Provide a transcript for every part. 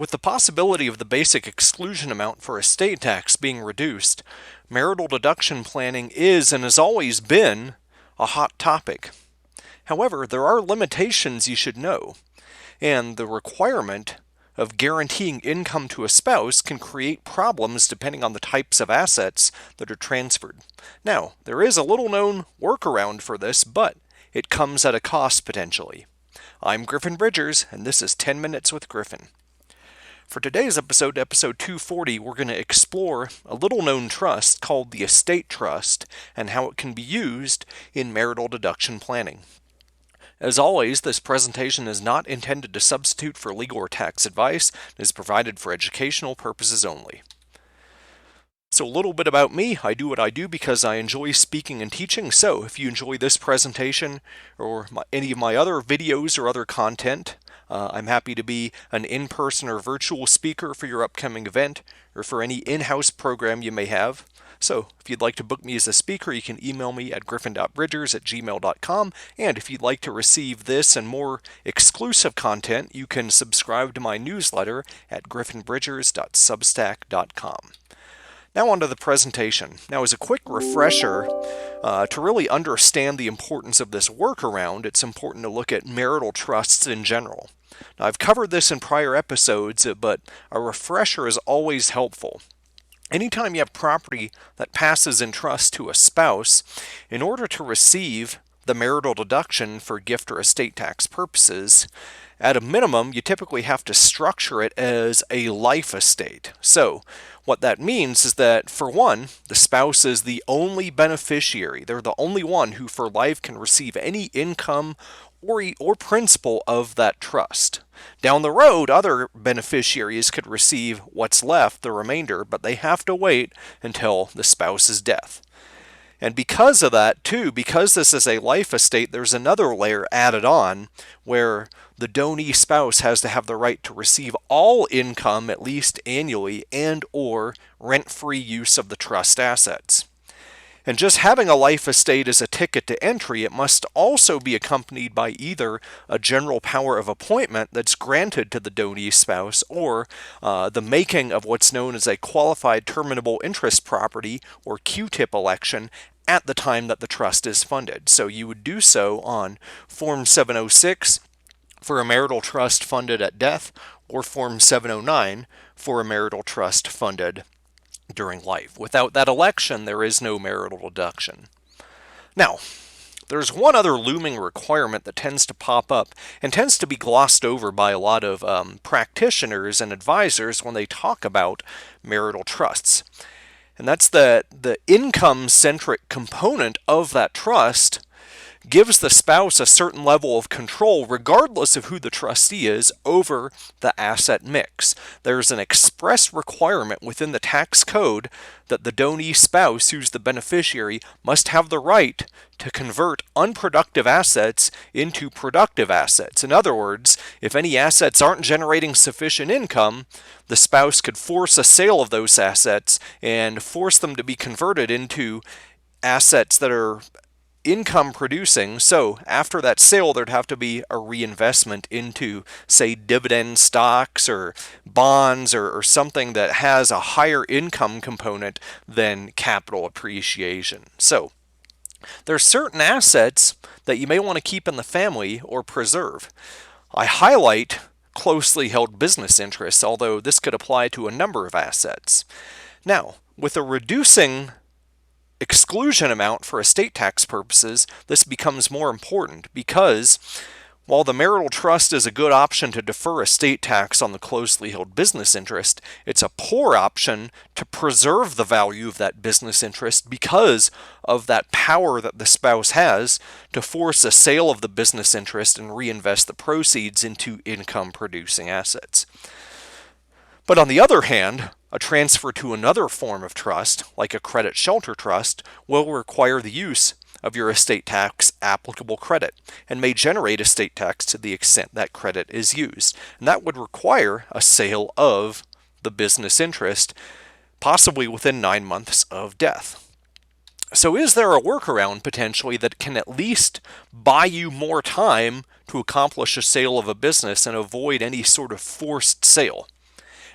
With the possibility of the basic exclusion amount for estate tax being reduced, marital deduction planning is and has always been a hot topic. However, there are limitations you should know, and the requirement of guaranteeing income to a spouse can create problems depending on the types of assets that are transferred. Now, there is a little known workaround for this, but it comes at a cost potentially. I'm Griffin Bridgers, and this is 10 Minutes with Griffin. For today's episode 240, we're going to explore a little-known trust called the estate trust and how it can be used in marital deduction planning. As always, this presentation is not intended to substitute for legal or tax advice. It is provided for educational purposes only. So a little bit about me. I do what I do because I enjoy speaking and teaching. So if you enjoy this presentation or any of my other videos or other content, I'm happy to be an in-person or virtual speaker for your upcoming event or for any in-house program you may have. So if you'd like to book me as a speaker, you can email me at griffin.bridgers@gmail.com. And if you'd like to receive this and more exclusive content, you can subscribe to my newsletter at griffinbridgers.substack.com. Now on to the presentation. Now as a quick refresher, to really understand the importance of this workaround, it's important to look at marital trusts in general. Now I've covered this in prior episodes, but a refresher is always helpful. Anytime you have property that passes in trust to a spouse, in order to receive the marital deduction for gift or estate tax purposes, at a minimum, you typically have to structure it as a life estate. So, what that means is that, for one, the spouse is the only beneficiary. They're the only one who for life can receive any income or principal of that trust. Down the road, other beneficiaries could receive what's left, the remainder, but they have to wait until the spouse's death. And because of that, too, because this is a life estate, there's another layer added on where the donee spouse has to have the right to receive all income, at least annually, and or rent-free use of the trust assets. And just having a life estate as a ticket to entry, it must also be accompanied by either a general power of appointment that's granted to the donee spouse or the making of what's known as a qualified terminable interest property or QTIP election at the time that the trust is funded. So you would do so on Form 706 for a marital trust funded at death or Form 709 for a marital trust funded during life. Without that election, there is no marital deduction. Now, there's one other looming requirement that tends to pop up and tends to be glossed over by a lot of practitioners and advisors when they talk about marital trusts. And that's that the income-centric component of that trust gives the spouse a certain level of control regardless of who the trustee is over the asset mix. There's an express requirement within the tax code that the donee spouse, who's the beneficiary, must have the right to convert unproductive assets into productive assets. In other words, if any assets aren't generating sufficient income, the spouse could force a sale of those assets and force them to be converted into assets that are income producing. So after that sale, there'd have to be a reinvestment into, say, dividend stocks or bonds or something that has a higher income component than capital appreciation. So there's certain assets that you may want to keep in the family or preserve. I highlight closely held business interests, although this could apply to a number of assets. Now, with a reducing exclusion amount for estate tax purposes, this becomes more important because while the marital trust is a good option to defer estate tax on the closely held business interest, it's a poor option to preserve the value of that business interest because of that power that the spouse has to force a sale of the business interest and reinvest the proceeds into income-producing assets. But on the other hand, a transfer to another form of trust, like a credit shelter trust, will require the use of your estate tax applicable credit and may generate estate tax to the extent that credit is used. And that would require a sale of the business interest, possibly within 9 months of death. So is there a workaround potentially that can at least buy you more time to accomplish a sale of a business and avoid any sort of forced sale?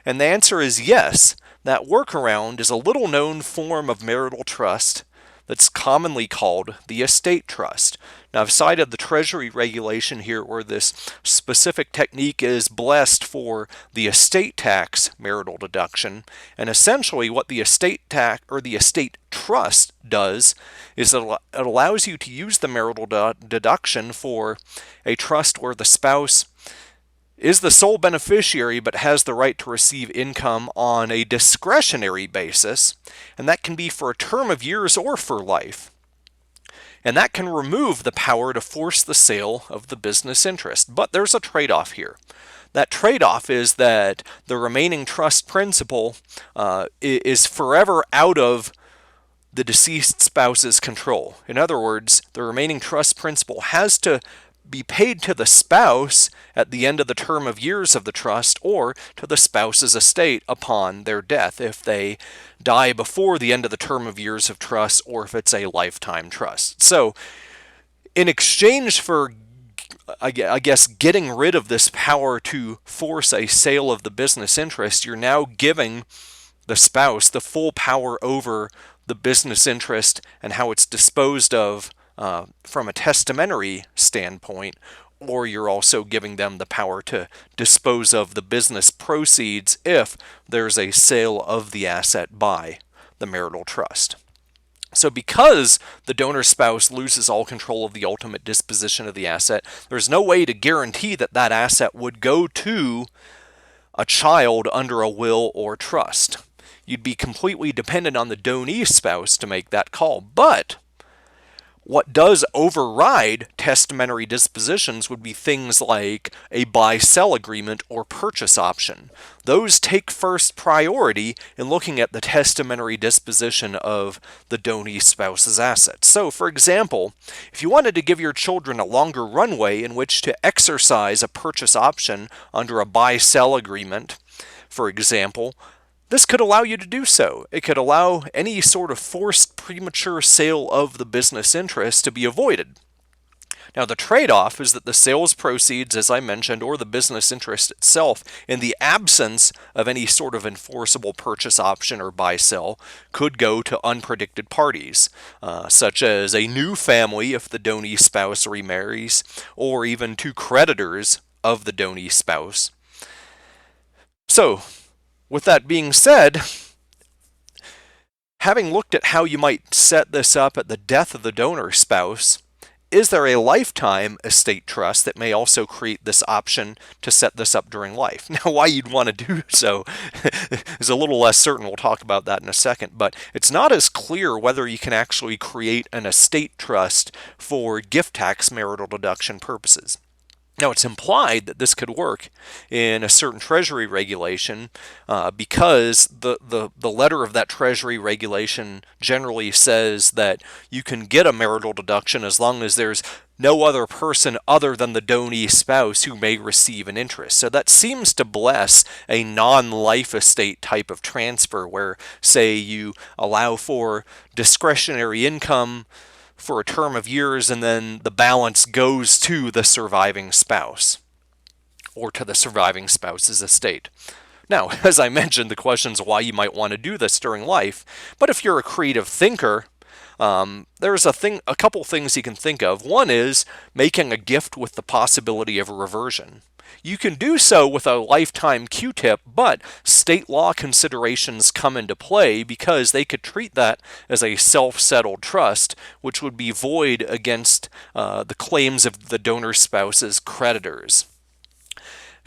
And the answer is yes. That workaround is a little known form of marital trust that's commonly called the estate trust. Now, I've cited the Treasury regulation here where this specific technique is blessed for the estate tax marital deduction. And essentially what the estate tax or the estate trust does is it allows you to use the marital deduction for a trust where the spouse is the sole beneficiary but has the right to receive income on a discretionary basis, and that can be for a term of years or for life. And that can remove the power to force the sale of the business interest. But there's a trade-off here. That trade-off is that the remaining trust principal is forever out of the deceased spouse's control. In other words, the remaining trust principal has to be paid to the spouse at the end of the term of years of the trust or to the spouse's estate upon their death if they die before the end of the term of years of trust or if it's a lifetime trust. So in exchange for, I guess, getting rid of this power to force a sale of the business interest, you're now giving the spouse the full power over the business interest and how it's disposed of from a testamentary standpoint, or you're also giving them the power to dispose of the business proceeds if there's a sale of the asset by the marital trust. So because the donor spouse loses all control of the ultimate disposition of the asset, there's no way to guarantee that that asset would go to a child under a will or trust. You'd be completely dependent on the donee spouse to make that call. But what does override testamentary dispositions would be things like a buy-sell agreement or purchase option. Those take first priority in looking at the testamentary disposition of the donee spouse's assets. So, for example, if you wanted to give your children a longer runway in which to exercise a purchase option under a buy-sell agreement, for example, this could allow you to do so. It could allow any sort of forced premature sale of the business interest to be avoided. Now, the trade-off is that the sales proceeds, as I mentioned, or the business interest itself, in the absence of any sort of enforceable purchase option or buy-sell, could go to unpredicted parties, such as a new family if the donee spouse remarries, or even to creditors of the donee spouse. So, with that being said, having looked at how you might set this up at the death of the donor spouse, is there a lifetime estate trust that may also create this option to set this up during life? Now, why you'd want to do so is a little less certain. We'll talk about that in a second, but it's not as clear whether you can actually create an estate trust for gift tax marital deduction purposes. Now, it's implied that this could work in a certain Treasury regulation because the letter of that Treasury regulation generally says that you can get a marital deduction as long as there's no other person other than the donee spouse who may receive an interest. So that seems to bless a non-life estate type of transfer where, say, you allow for discretionary income for a term of years, and then the balance goes to the surviving spouse or to the surviving spouse's estate. Now, as I mentioned, the question is why you might want to do this during life. But if you're a creative thinker, there's a couple things you can think of. One is making a gift with the possibility of a reversion. You can do so with a lifetime QTIP, but state law considerations come into play because they could treat that as a self-settled trust, which would be void against the claims of the donor spouse's creditors.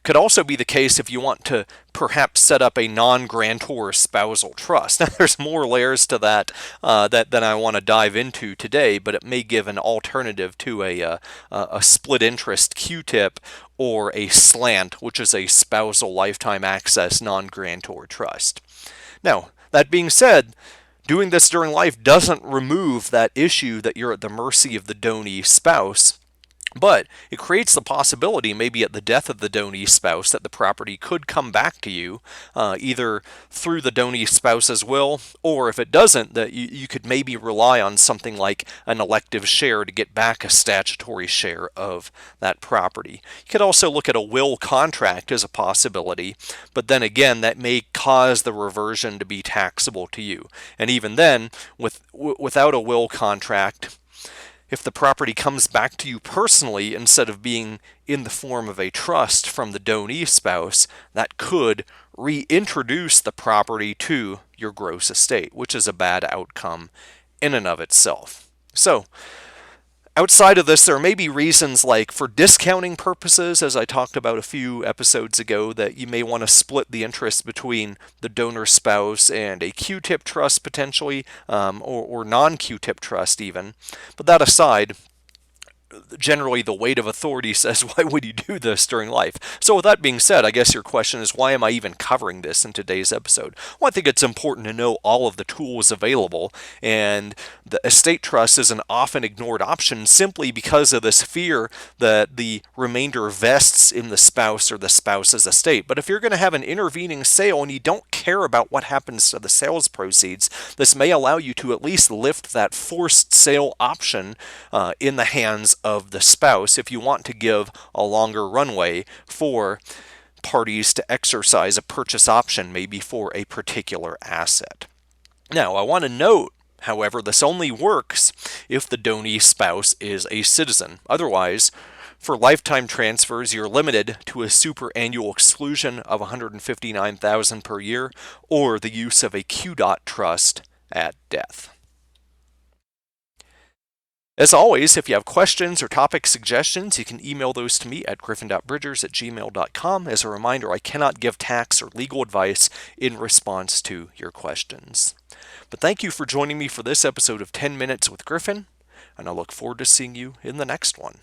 Could also be the case if you want to perhaps set up a non-grantor spousal trust. Now, there's more layers to that than I want to dive into today, but it may give an alternative to a split interest QTIP or a SLANT, which is a spousal lifetime access non-grantor trust. Now, that being said, doing this during life doesn't remove that issue that you're at the mercy of the donee spouse, But it creates the possibility, maybe at the death of the donee spouse, that the property could come back to you, either through the donee spouse's will, or if it doesn't, that you could maybe rely on something like an elective share to get back a statutory share of that property. You could also look at a will contract as a possibility, but then again, that may cause the reversion to be taxable to you. And even then, without a will contract, if the property comes back to you personally instead of being in the form of a trust from the donee spouse, that could reintroduce the property to your gross estate, which is a bad outcome in and of itself. So, outside of this, there may be reasons like for discounting purposes, as I talked about a few episodes ago, that you may want to split the interest between the donor spouse and a QTIP trust potentially, or non-QTIP trust even. But that aside, generally the weight of authority says, why would you do this during life? So with that being said, I guess your question is, why am I even covering this in today's episode? Well, I think it's important to know all of the tools available, and the estate trust is an often ignored option simply because of this fear that the remainder vests in the spouse or the spouse's estate. But if you're going to have an intervening sale and you don't care about what happens to the sales proceeds, this may allow you to at least lift that forced sale option in the hands of the spouse if you want to give a longer runway for parties to exercise a purchase option, maybe for a particular asset. Now, I want to note, however, this only works if the donee spouse is a citizen. Otherwise, for lifetime transfers, you're limited to a superannual exclusion of $159,000 per year, or the use of a QDOT trust at death. As always, if you have questions or topic suggestions, you can email those to me at griffin.bridgers@gmail.com. As a reminder, I cannot give tax or legal advice in response to your questions. But thank you for joining me for this episode of 10 Minutes with Griffin, and I look forward to seeing you in the next one.